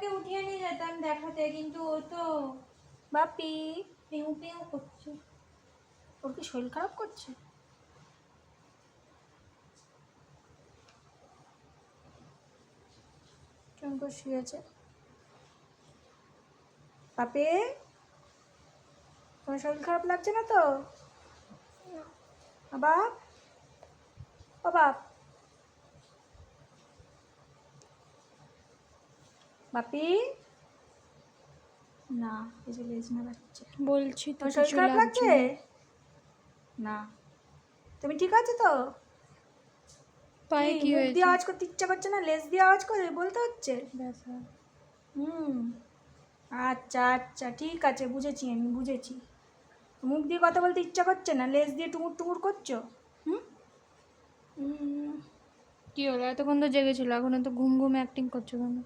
ওকে উঠিয়ে নিয়ে যেতাম দেখাতে, কিন্তু ও তো বাপি পিউ পিউ করছে। ওর কি শরীর খারাপ করছে? কেমন করে শুয়েছে? বাপি তোমার শরীর খারাপ লাগছে না তো? বাপ ও বাপ, বাপি না, এই যে লেজ নাড়াচ্ছে। বলছি তো তোমার শরীর কিছু খারাপ লাগছে লাগছে না? তুমি ঠিক আছে তো? পায়ে কি মুখ দিয়ে হয়েছে? আওয়াজ করতে ইচ্ছা করছে না, লেজ দিয়ে আওয়াজ করে বলতে হচ্ছে? ব্যথা। হুম, আচ্ছা আচ্ছা ঠিক আছে, বুঝেছি, আমি বুঝেছি। মুখ দিয়ে কথা বলতে ইচ্ছা করছে না, লেজ দিয়ে টুমুর টুমুর করছো। হুম হুম, কি হলো? এতক্ষণ তো জেগেছিল, এখন তো ঘুম ঘুম অ্যাক্টিং করছো কেন?